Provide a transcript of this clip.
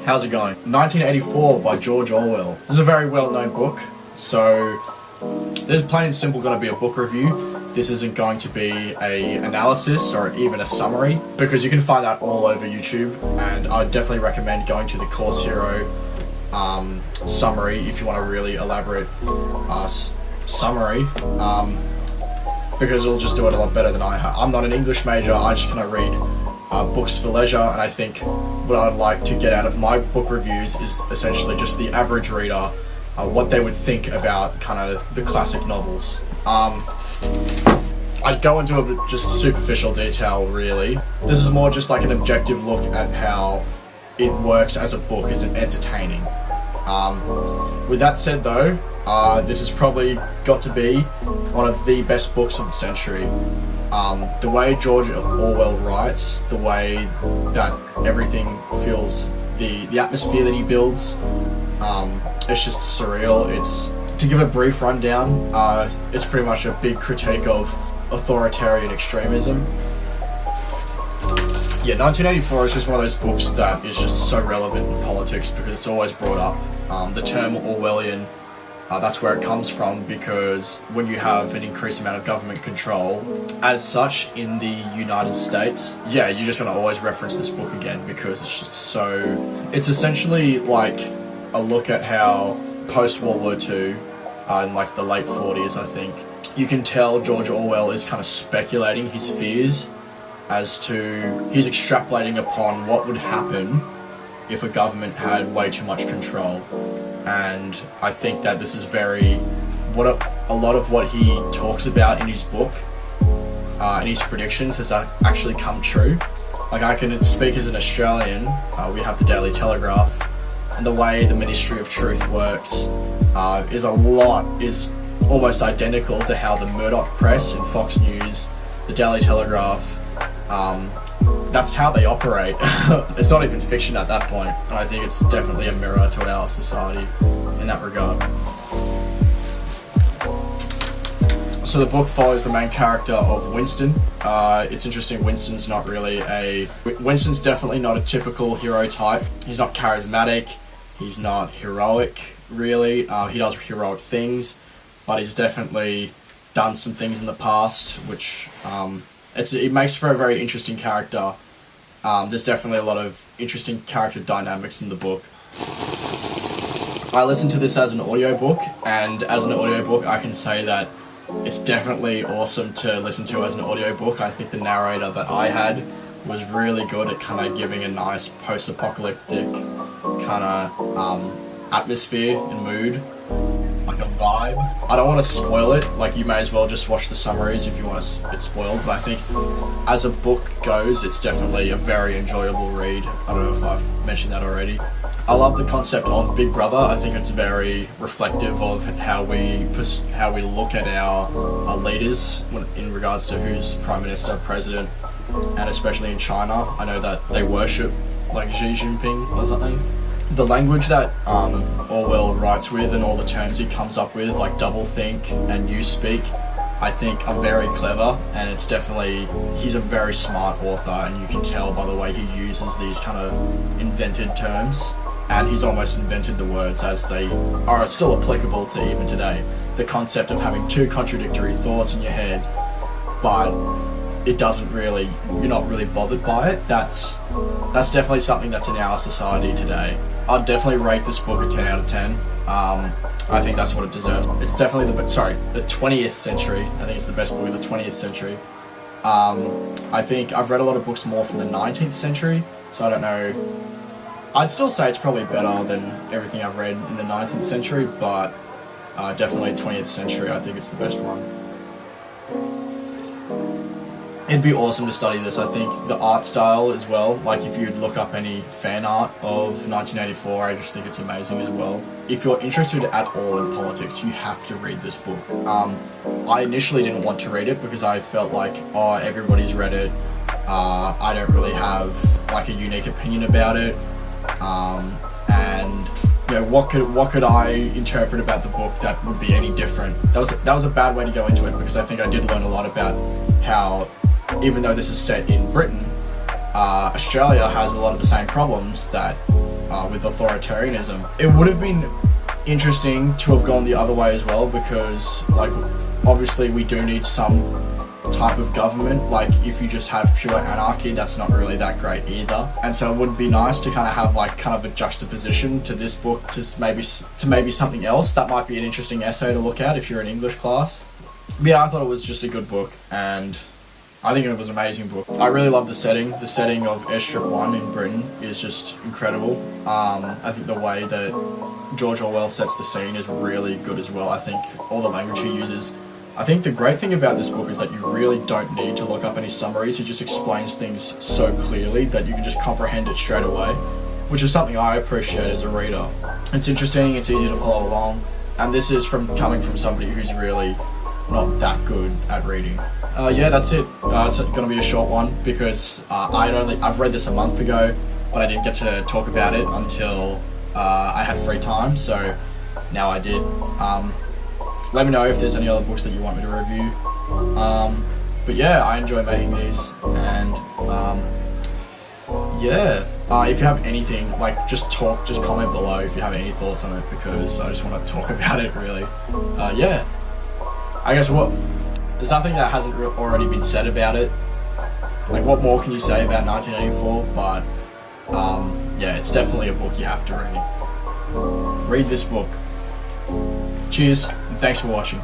How's it going? 1984 by George Orwell. This is a very well-known book, so there's plain and simple going to be a book review. This isn't going to be an analysis or even a summary, because you can find that all over YouTube, and I would definitely recommend going to the Course Hero summary if you want a really elaborate summary, because it'll just do it a lot better than I have. I'm not an English major, I just kind of read books for leisure, and I think what I'd like to get out of my book reviews is essentially just the average reader, what they would think about kind of the classic novels. I'd go into a just superficial detail, really. This is more just like an objective look at how it works as a book. Is it entertaining? With that said though, this has probably got to be one of the best books of the century. The way George Orwell writes, the way that everything feels, the atmosphere that he builds, it's just surreal. To give a brief rundown, it's pretty much a big critique of authoritarian extremism. Yeah, 1984 is just one of those books that is just so relevant in politics because it's always brought up. The term Orwellian, that's where it comes from, because when you have an increased amount of government control, as such in the United States, yeah, you're just going to always reference this book again because it's just so... It's essentially like a look at how post-World War II, in like the late 40s, I think, you can tell George Orwell is kind of speculating his fears as to... He's extrapolating upon what would happen if a government had way too much control. And I think that this is a lot of what he talks about in his book and his predictions has actually come true. Like, I can speak as an Australian, we have the Daily Telegraph, and the way the Ministry of Truth works is almost identical to how the Murdoch Press and Fox News, the Daily Telegraph, that's how they operate. It's not even fiction at that point, and I think it's definitely a mirror to our society in that regard. So the book follows the main character of Winston. It's interesting, Winston's definitely not a typical hero type. He's not charismatic, he's not heroic, really. He does heroic things, but he's definitely done some things in the past, which it makes for a very interesting character. There's definitely a lot of interesting character dynamics in the book. I listened to this as an audiobook, and as an audiobook I can say that it's definitely awesome to listen to as an audiobook. I think the narrator that I had was really good at kind of giving a nice post-apocalyptic kind of atmosphere and mood, like a vibe. I don't want to spoil it, like you may as well just watch the summaries if you want it spoiled, but I think as a book goes, it's definitely a very enjoyable read. I don't know if I've mentioned that already. I love the concept of Big Brother. I think it's very reflective of how we look at our leaders in regards to who's Prime Minister, President, and especially in China. I know that they worship like Xi Jinping or something. The language that Orwell writes with and all the terms he comes up with, like doublethink and newspeak, I think are very clever, and he's a very smart author, and you can tell by the way he uses these kind of invented terms, and he's almost invented the words as they are still applicable to even today. The concept of having two contradictory thoughts in your head, but you're not really bothered by it. That's definitely something that's in our society today. I'd definitely rate this book a 10 out of 10. I think that's what it deserves. It's definitely the 20th century. I think it's the best book of the 20th century. I think I've read a lot of books more from the 19th century, so I don't know. I'd still say it's probably better than everything I've read in the 19th century, but definitely 20th century, I think it's the best one. It'd be awesome to study this. I think the art style as well, like if you'd look up any fan art of 1984, I just think it's amazing as well. If you're interested at all in politics, you have to read this book. I initially didn't want to read it because I felt like, everybody's read it. I don't really have like a unique opinion about it. And you know, what could I interpret about the book that would be any different? That was a bad way to go into it, because I think I did learn a lot about how, even though this is set in Britain, Australia has a lot of the same problems that with authoritarianism. It would have been interesting to have gone the other way as well, because like obviously we do need some type of government. Like if you just have pure anarchy, that's not really that great either. And so it would be nice to kind of have like kind of a juxtaposition to this book to maybe something else. That might be an interesting essay to look at if you're in English class. But yeah, I thought it was just a good book, and I think it was an amazing book. I really love the setting. The setting of Airstrip 1 in Britain is just incredible. I think the way that George Orwell sets the scene is really good as well. I think all the language he uses. I think the great thing about this book is that you really don't need to look up any summaries. He just explains things so clearly that you can just comprehend it straight away, which is something I appreciate as a reader. It's interesting, it's easy to follow along, and this is coming from somebody who's really not that good at reading. Yeah, that's it. It's going to be a short one because I've read this a month ago, but I didn't get to talk about it until I had free time, so now I did. Let me know if there's any other books that you want me to review. But yeah, I enjoy making these, and yeah. If you have anything, like just comment below if you have any thoughts on it, because I just want to talk about it really. Yeah. I guess there's nothing that hasn't already been said about it. Like what more can you say about 1984? But yeah, it's definitely a book you have to read. Read this book. Cheers, and thanks for watching.